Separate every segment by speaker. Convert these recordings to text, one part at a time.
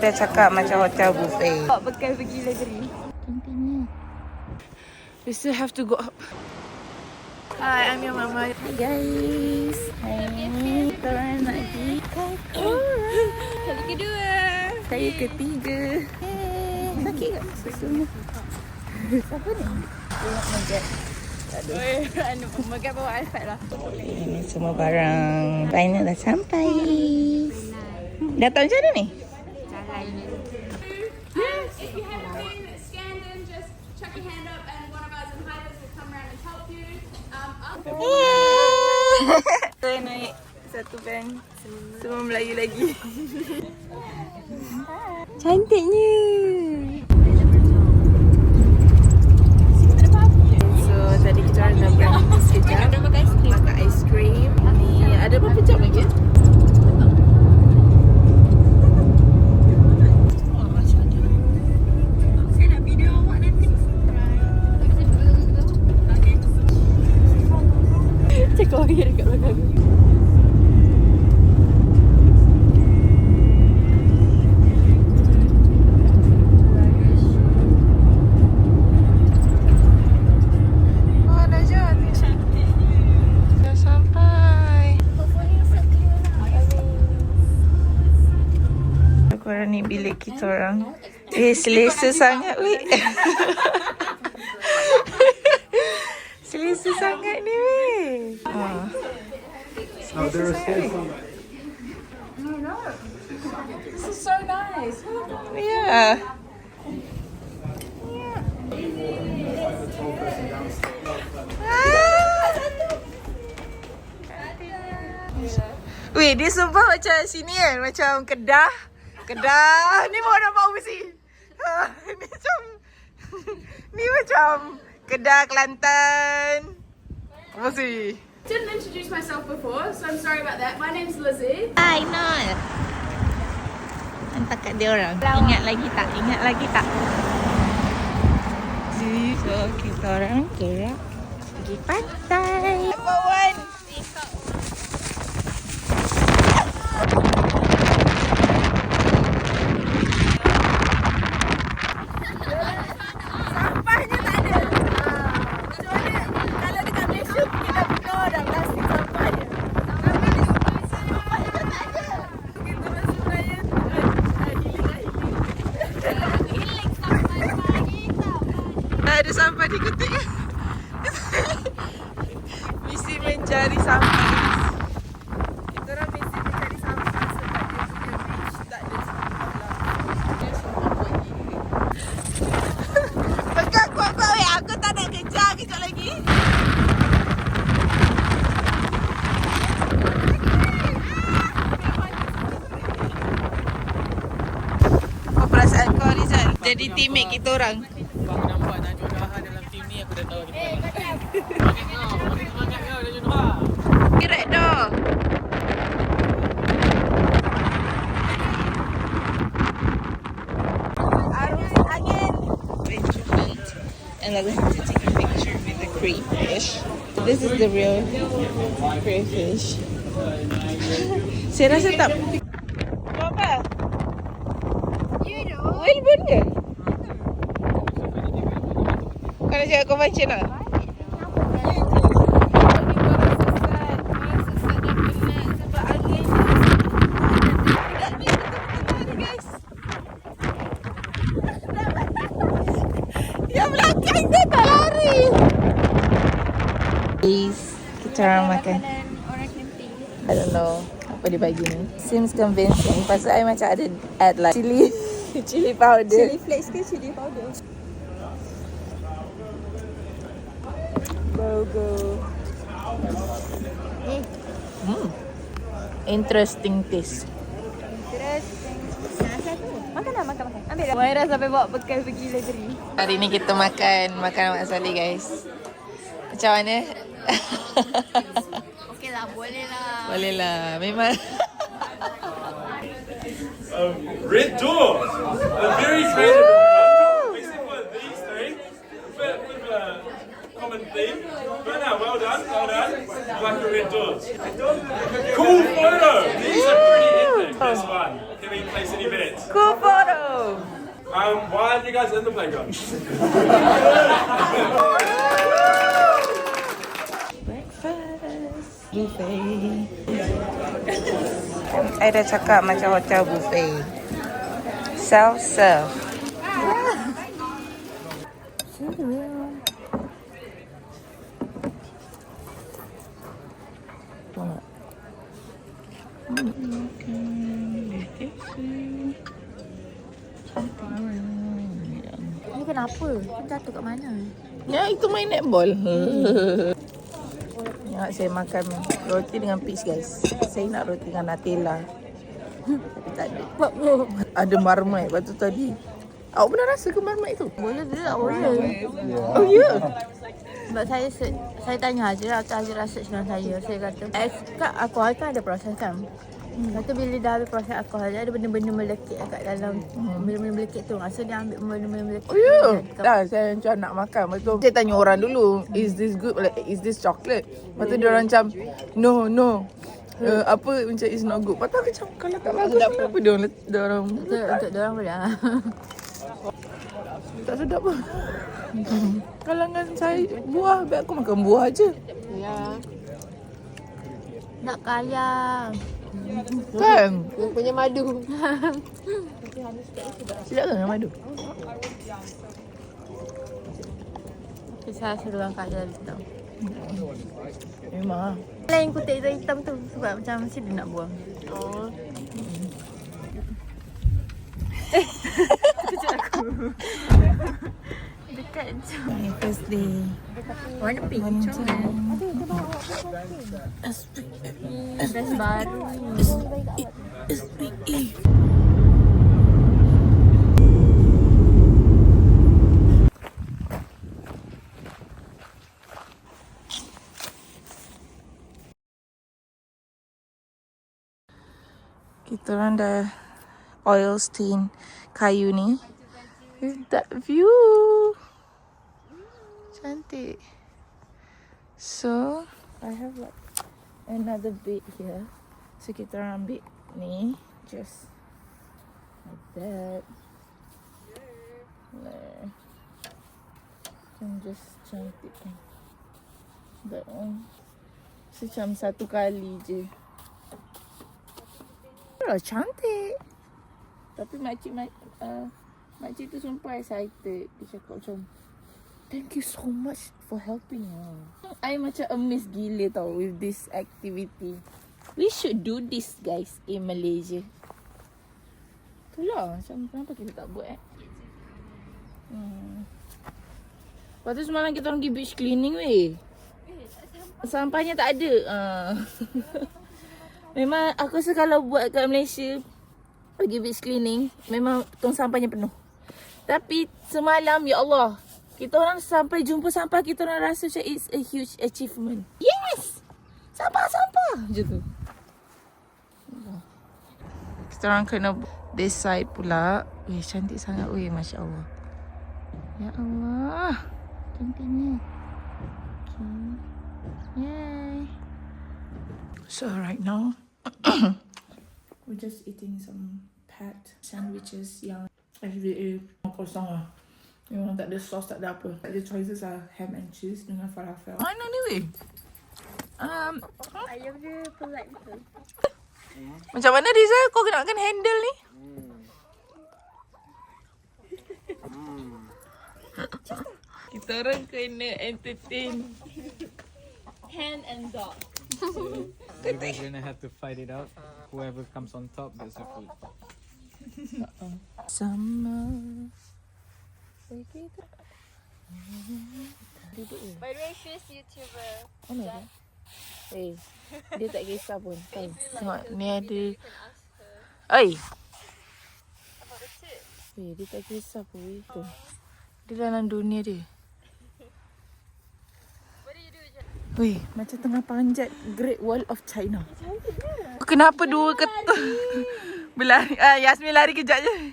Speaker 1: Dia cakap macam hotel buffet.
Speaker 2: Bawa bekal pergi library.
Speaker 1: Cantiknya. We still have to go up. Hi, I'm your mama. Hi guys. Hai. Korang nak pergi
Speaker 2: Kali kedua.
Speaker 1: saya ketiga. Sakit tak susunya? Siapa ni? Dia nak menjat.
Speaker 2: Megat bawa iPad lah.
Speaker 1: Ini semua barang. Final dah sampai. Datang macam mana ni?
Speaker 3: If you have a pen that's scanned in, just chuck your hand up and one of us in hiders will come around and help you.
Speaker 1: Saya naik satu van. Semua Melayu lagi.
Speaker 2: Cantiknya.
Speaker 1: So tadi kita orang dah berhenti sekejap makan aiskrim. Ni ada berapa jam lagi?
Speaker 2: Cakap orang dekat belakang.
Speaker 1: Oh dah jadi. Dah sampai. Korang ni bilik kita orang. Selesa sangat weh. Selesa sangat ni weh.
Speaker 4: Oh, there are still some.
Speaker 2: This is so nice.
Speaker 1: Yeah. Weh, dia sumpah macam sini kan, macam Kedah. Kedah. Ni bawa nampak mesti. Ni macam Kedah, Kelantan. Apa sih?
Speaker 3: Didn't introduce myself before, so I'm sorry about that. My name's Lizzie.
Speaker 1: Hai, Nol. Hantar kat dia orang. Ingat lagi tak? Ingat lagi tak? So, kita orang gerak pergi pantai. Number one. Sampahnya tak ada. Kecuali kalau dekat Malaysia kita penuh dah plastik sampahnya. Tapi di sini sampahnya tak ada. Kita masuk raya. Hiling sampah kita. Tak ada sampah di ketik. Misi mencari sampah. Kita orang misi mencari sampah sebab dia punya beach tak ada sampah. Dia semua pergi. Pegang kuat-kuat weh. Aku tak nak kejar kejap lagi. Apa perasaan kau Rizal? Jadi teammate kita orang.
Speaker 4: Bang nampak Najwa Dahar dalam tim ni, aku dah tahu kita. Semangat kau Najwa Dahar.
Speaker 1: Gerak dah. Arus angin. And I have to take a picture with the crayfish. This is the real crayfish. Saya rasa tak. Apa? Whalebone ke? Kau nak cakap conventional? Yang belakang tu tak lari. Guys, kita orang makan.
Speaker 2: Orang camping.
Speaker 1: I don't know apa dia bagi ni. Seems convincing. Pasal I macam ada add like chili chili powder.
Speaker 2: Chili flakes ke chili powder?
Speaker 1: Go. Interesting taste.
Speaker 2: Interesting. Makan. Ambil dah. Moira sampai bawa bekal pergi library.
Speaker 1: Hari ni kita makan Mak Salleh guys. Macam mana?
Speaker 2: Okey lah, boleh lah.
Speaker 1: Boleh lah. Memang
Speaker 5: Red doors. A very creative one. Basically for these three. Bit of a common theme. But no, well done. Black and red doors. Cool photo. These are pretty epic. This one. be placed any minutes.
Speaker 1: Cool photo.
Speaker 5: Why are you guys in the playground?
Speaker 1: Breakfast buffet. I dah cakap macam hotel buffet. Self-serve.
Speaker 2: Ni kenapa? Jatuh kat mana?
Speaker 1: Ya, itu main netball. Tengok saya makan roti dengan peach, guys. Saya nak roti dengan Nutella. Tapi tak ada. Ada marmite. Lepas tu tadi. Awak pernah rasa ke marmite tu?
Speaker 2: Boleh dia tak boleh.
Speaker 1: Oh, ya? Yeah.
Speaker 2: Sebab saya tanya Haji, atau Haji rasa dengan saya. Saya kata, kat alkohol kan ada proses kan? Lepas tu bila dah habis proses alkohol, ada benda-benda melekit kat dalam. Benda-benda melekit tu. Rasa dia ambil benda-benda melekit.
Speaker 1: Oh, ya? Yeah. Dah, saya macam nak makan. Lepas tu saya tanya orang dulu, is this good? Like, is this chocolate? Lepas tu dia orang macam, no. Apa macam is not good. Lepas tu aku macam, kalau tak bagus kenapa dia orang
Speaker 2: Untuk dia orang boleh.
Speaker 1: tak sedap pun. Kalangan saya buah, biar aku makan buah aje.
Speaker 2: Ya. Nak kaya.
Speaker 1: Kan?
Speaker 2: Yang punya madu.
Speaker 1: Sedap ke dengan madu?
Speaker 2: Saya suruh orang kaya tu.
Speaker 1: Memang lah.
Speaker 2: Lain kutik hitam tu sebab macam mesti dia nak buang. Oh. Kejap aku. Dekat je.
Speaker 1: My first day.
Speaker 2: Warna pink. Best baru.
Speaker 1: SPE. Kita orang dah oil stain kayu ni. With that view. Cantik. So, I have like another bed here. So, kita orang ambil ni. Just like that. And just cantik kan. That one. So, macam satu kali je. Oh, cantik. Tapi makcik tu sumpah excited. Dia cakap macam, thank you so much for helping. I macam amazed gila tau with this activity. We should do this, guys, in Malaysia. Itulah macam kenapa kita tak buat Lepas tu semalam kita orang pergi beach cleaning weh. Sampahnya tak ada. Memang aku rasa kalau buat kat Malaysia pergi beach cleaning, memang tong sampahnya penuh. Tapi semalam, ya Allah, kita orang sampai jumpa sampah, kita orang rasa macam it's a huge achievement. Yes! Sampah je tu. Kita orang kena this side pula. Weh, cantik sangat weh, Masya Allah. Ya Allah, cantiknya. Okay. Yay. So right now, we're just eating some packed sandwiches yang SBA kosong lah. Memang tak ada sauce, tak ada apa. The choices are ham and cheese dengan falafel. Mana ni weh?
Speaker 2: Ayam dia pelat betul.
Speaker 1: Macam mana Rizal? Kau kena handle ni? Kita orang kena entertain
Speaker 2: Hand and dog.
Speaker 4: You guys gonna have to fight it out. Whoever comes on top gets the food.
Speaker 1: Summer.
Speaker 2: By the way, she's YouTuber.
Speaker 1: Oh my god. Dia tak kisah pun. Tengok ni ada. Oi. Dia tak kisah pun weh tu. Dia dalam dunia dia. Weh, macam tengah panjat Great Wall of China. Kenapa dua ketul? Berlari. Yasmin lari kejap je.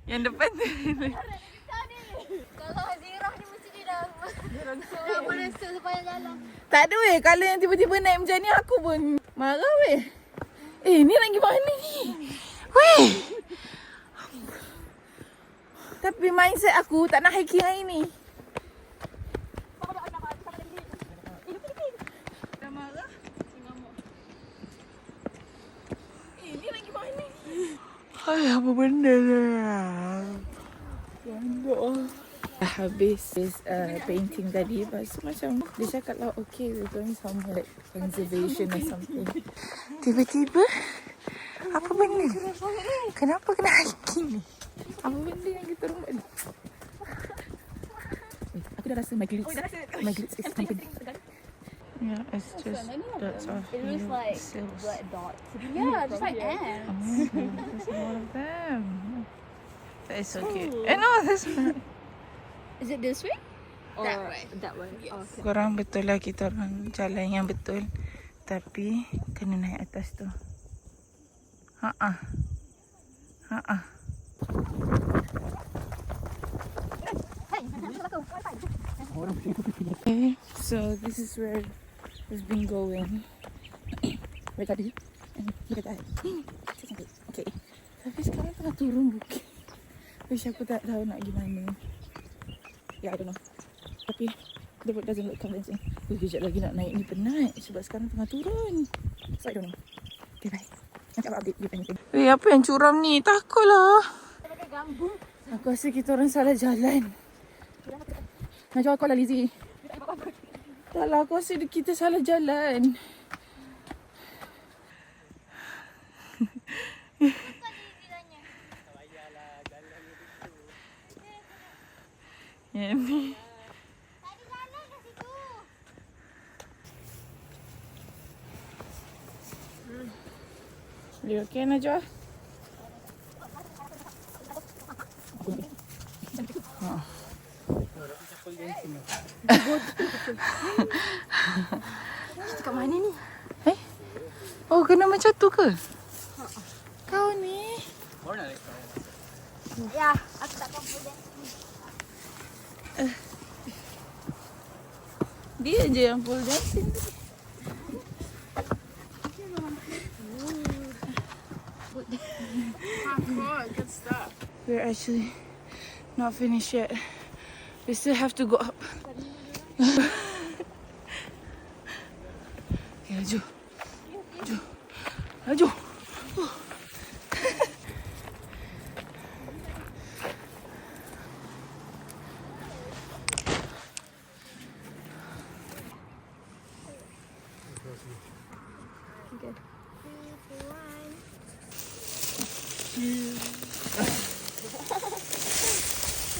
Speaker 1: Yang depan tu.
Speaker 2: Kalau Hazirah ni mesti dia dah merasa sepanjang jalan.
Speaker 1: Tak ada weh. Kalau yang tiba-tiba naik macam ni aku pun marah weh. Ni nak pergi mana ni? Weh! Tapi mindset aku tak nak hiking hari ni. Dah marah? Ni lagi mana ni? Hai, apa benda lah? Dah habis painting tadi. Lepas tu macam dia cakap lah, okay, we're going somewhere like conservation or something. Tiba-tiba apa benda? Kenapa kena hiking ni? Apa benda yang kita orang buat ni? Aku dah rasa my glutes is sleeping. Yeah, it's just dots of
Speaker 3: It looks like
Speaker 1: cells.
Speaker 3: blood dots. Yeah, just like ants.
Speaker 1: There's a lot of them. That is so cute. No, that's not.
Speaker 3: Is it this way? Or
Speaker 2: That way.
Speaker 3: That way. Yes. Oh, okay.
Speaker 1: Korang betul lah kita orang jalan yang betul. Tapi kena naik atas tu. Ha-ah. Ha-ah. Okay, so this is where we've been going. Wait, tadi. Look at that. Okay. Tapi sekarang tengah turun bukit. Wish aku tak tahu nak gimana. Yeah, I don't know. Tapi the road doesn't look convincing. Kejap lagi nak naik ni penat. Sebab sekarang tengah turun. So I don't know. Okay, bye. Nanti aku update you anything. Weh, apa yang curam ni? Takutlah. Aku rasa kita orang salah jalan. Najwa, call lah Lizzie. Tak lah, aku rasa kita salah jalan. Ya ni. You okay, Najwa?
Speaker 2: Kita kat mana ni?
Speaker 1: Oh, kena macam tu ke? Kau ni.
Speaker 2: Ya, aku tak mampu dah.
Speaker 1: Dia je yang pole dancing. Good stuff. We're actually not finished yet. We still have to go up. Okay, laju. Laju. Laju.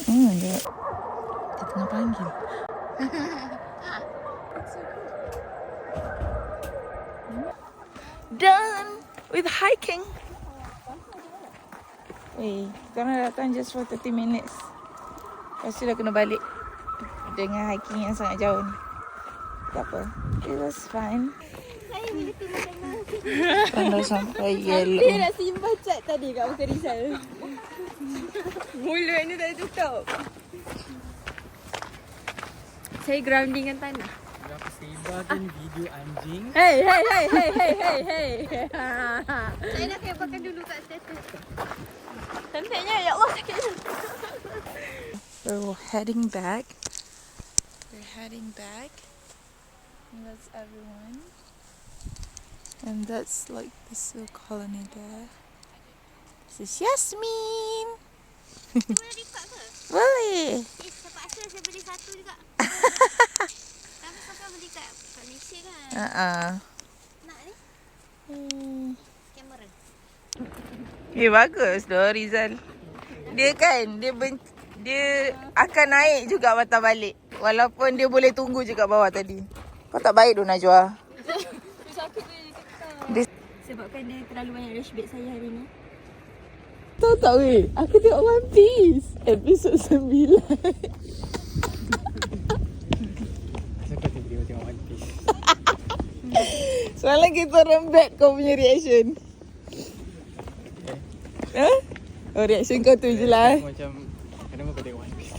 Speaker 1: Oh my god. Dia tengah panggil. Done with hiking. Weh, korang datang just for 30 minutes. Lepas tu dah kena balik dengan hiking yang sangat jauh ni. Tak apa. It was fun.
Speaker 2: Saya bila tengok tengah.
Speaker 1: Kan dah sampai
Speaker 2: Dia
Speaker 1: yellow.
Speaker 2: nak simpan cat tadi kat muka Rizal. Mulut ni tak tutup. Saya groundingan tanah.
Speaker 4: Aku sebarkan video anjing.
Speaker 2: Hey. Saya nak kebakan dulu kat status. Cantiknya, ya Allah sakitnya.
Speaker 1: We're heading back. And that's everyone. And that's like the seal colony there. This is Yasmin.
Speaker 2: Boleh record ke?
Speaker 1: Boleh.
Speaker 2: Terpaksa saya beli satu juga. Tapi kakak beli kat Malaysia kan? Nak ni? Kamera.
Speaker 1: Bagus doh Rizal. Dia kan, dia akan naik juga patah balik. Walaupun dia boleh tunggu je kat bawah tadi. Kau tak baik doh Najwa.
Speaker 2: Terus aku boleh kekal. Sebabkan dia terlalu banyak flashback saya hari ni.
Speaker 1: Tahu tak weh, aku tengok One Piece episod 9.
Speaker 4: Asal kau tengok One Piece.
Speaker 1: Soalnya kita orang bet kau punya reaction. Oh, reaction kau tu je lah.
Speaker 4: Macam kenapa kau tengok One Piece?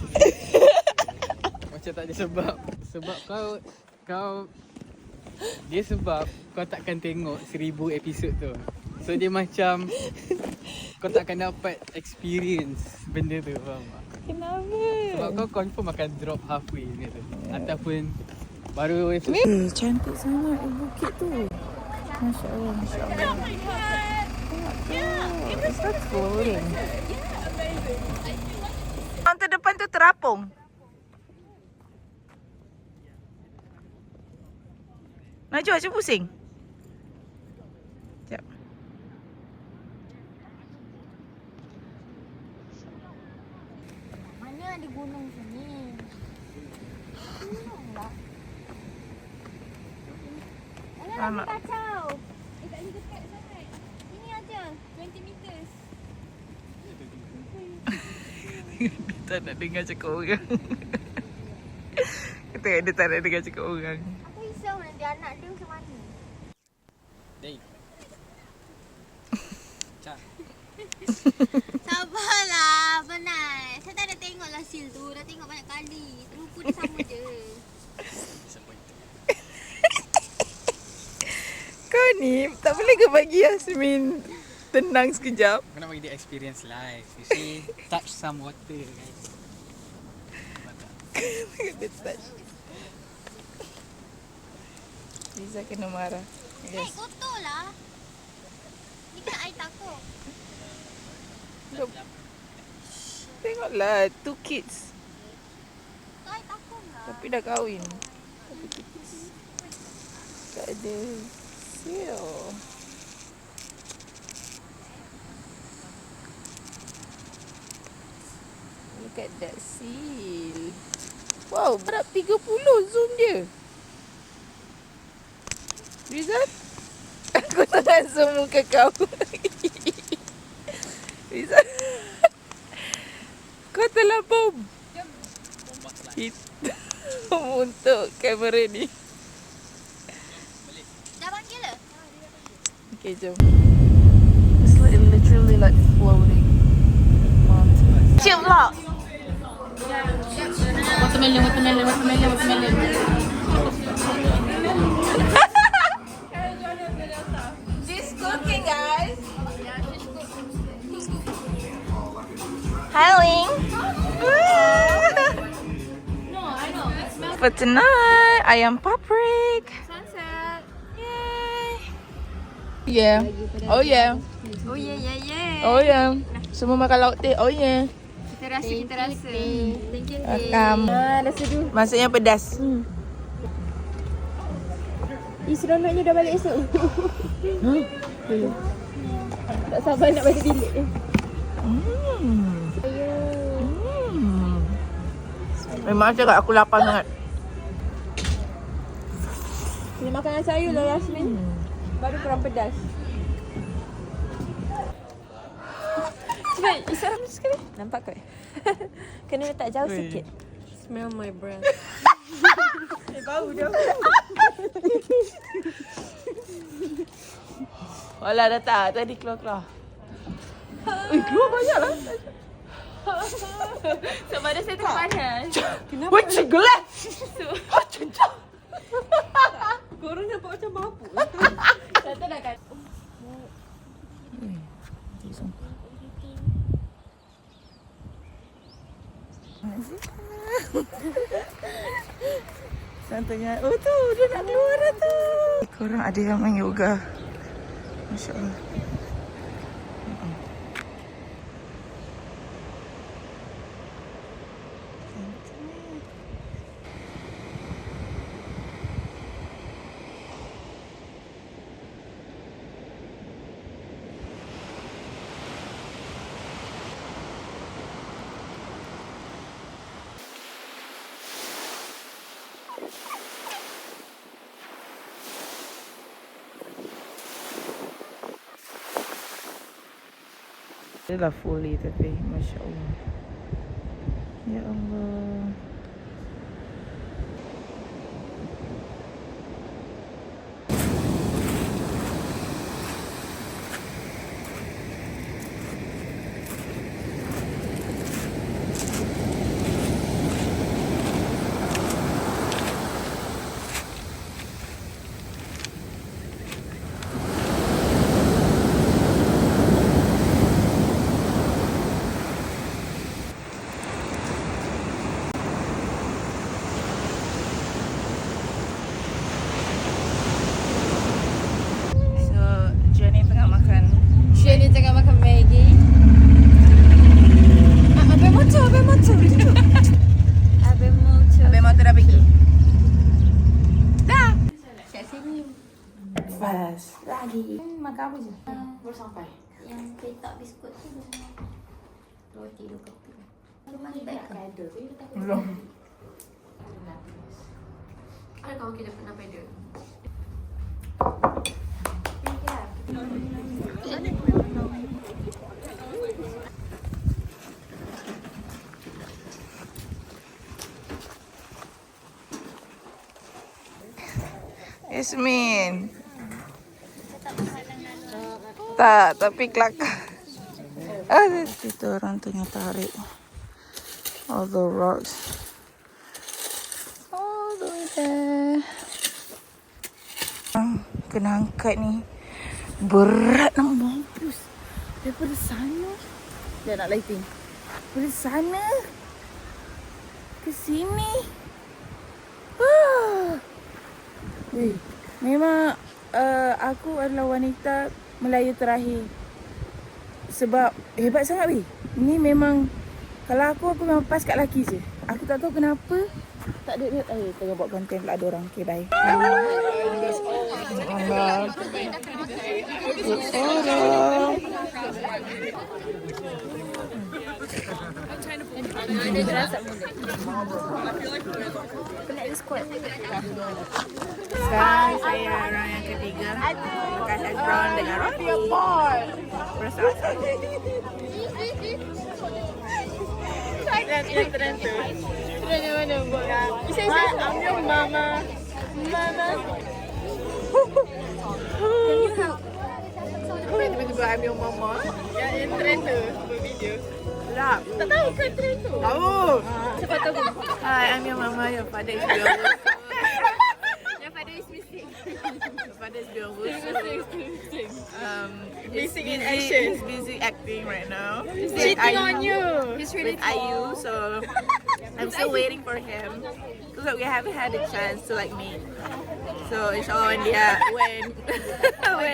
Speaker 4: Macam tak ada sebab. Sebab kau dia sebab kau takkan tengok 1000 episod tu. So dia macam kau takkan dapat experience benda tu, faham tak?
Speaker 1: Kenapa?
Speaker 4: Sebab kau confirm akan drop halfway benda tu. Ataupun baru
Speaker 1: Cantik sangat bukit tu. Masya Allah, Masya Allah. It's so cool. Orang depan tu terapung. Najwa, cuba pusing. Sekejap.
Speaker 2: Mana ada gunung sini? Gunung lah.
Speaker 1: Lama.
Speaker 3: Kacau. Tak boleh dekat sangat. Ini aja 20 meters.
Speaker 1: Dia tak nak dengar cakap orang. Dia tak nak dengar cakap orang.
Speaker 2: Aku risau nanti anak dia macam mana.
Speaker 4: Dave. Cak.
Speaker 2: Sabarlah, penat. Saya tak ada tengok lah seal tu. Dah tengok banyak kali. Terlupa dia sama je.
Speaker 1: Kau ni tak boleh ke bagi Yasmin tenang sekejap?
Speaker 4: Kau nak bagi dia experience life. You see, touch some water, guys.
Speaker 1: Dia touch. Liza kena marah.
Speaker 2: Yes. Kotor lah. Ni kan air takut.
Speaker 1: Tengoklah, 2 kids.
Speaker 2: Tu air takut lah.
Speaker 1: Tapi dah kahwin. Tapi 2 kids. Tak ada seal. Look at that seal. Wow, berat 30 zoom dia. Rizal? Aku tak nak zoom muka kau. Rizal. Kau terlampau hitam untuk kamera ni.
Speaker 2: Dah panggil lah.
Speaker 1: Okay, jom. It's like literally like floating mountains. Chill vlog. Watermelon. She's cooking, guys. Hi, Ling. For tonight, ayam paprik.
Speaker 3: Sunset.
Speaker 1: Yay. Yeah. Oh yeah.
Speaker 3: Oh yeah.
Speaker 1: Oh yeah. Semua makan lauk teh. Oh yeah.
Speaker 3: Kita rasa. Thank you.
Speaker 1: Rakam.
Speaker 3: Dah seduh.
Speaker 1: Maksudnya pedas.
Speaker 3: Seronoknya dah balik esok. Tak sabar nak balik bilik.
Speaker 1: Memang cakap aku lapar sangat.
Speaker 3: Kena makan dengan sayur lah Yasmin. Baru kurang pedas. Cuba isyarat sekali. Nampak kau? Kena letak jauh sikit. Smell my breath. Bau dia.
Speaker 1: Alah dah tak. Tadi keluar. Keluar banyak lah.
Speaker 3: Sebab ada saya tengah panas.
Speaker 1: Kenapa? Wajah gelap. Macam.
Speaker 3: Korang nampak macam mabuk. Tak tahu dah kan. Santainya. Oh tu, dia nak keluar dah tu. Korang ada yang main yoga. Masya Allah. Dia dah fully tapi Masya Allah. Ya Allah.
Speaker 1: makan apa je? Baru sampai.
Speaker 2: Yang petak biskut tu roti 2 kopi.
Speaker 1: Belum.
Speaker 3: Ada kawan kita pernah peda.
Speaker 1: Yasmin. Tak, tapi kelakar. Itu orang tengah tarik all the rocks all the way there. Kena angkat ni berat nak mampus. Daripada sana dia nak lighting. Daripada sana ke sini. Memang aku adalah wanita Melayu terakhir. Sebab hebat sangat weh. Ni memang kalau aku memang pas kat lelaki je. Aku tak tahu kenapa tak ada duit. Tengah buat konten pula ada orang. Okay, bye. Sekarang saya orang yang ketiga makan hash brown dengan roti. Bersama. Yang trend tu. Trend yang mana buat? I'm your mama. Mama. Apa yang tiba-tiba I'm your mama? Yang trend tu buat video. Tak. Tak tahu kan trend tu? Tahu. Siapa tahu? Hi, I'm your mama. Your father is your Your father is missing. Your father is your missing in action. He's busy acting right now. He's cheating on you. He's really with IU, so I'm still waiting for him. Because we haven't had a chance to like meet. So inshallah when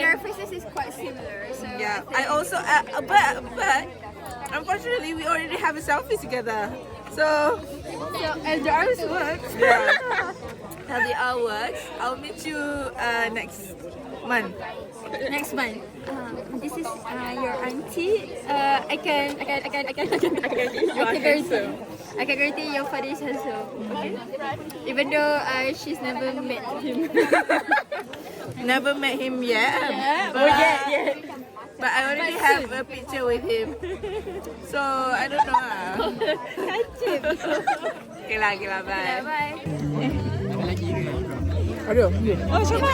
Speaker 3: Your faces is quite similar. So
Speaker 1: yeah, I also but unfortunately we already have a selfie together. So
Speaker 3: and ours works.
Speaker 1: yeah, how the hour works. I'll meet you next month.
Speaker 3: Next month. This is your auntie. I can guarantee your father is handsome. Okay. Even though she's never met him.
Speaker 1: Never met him yet.
Speaker 3: But yet.
Speaker 1: But I already have a picture with him. So I don't know. Okay lah, bye.
Speaker 3: Bye.
Speaker 1: Aduh. Oh, siapa?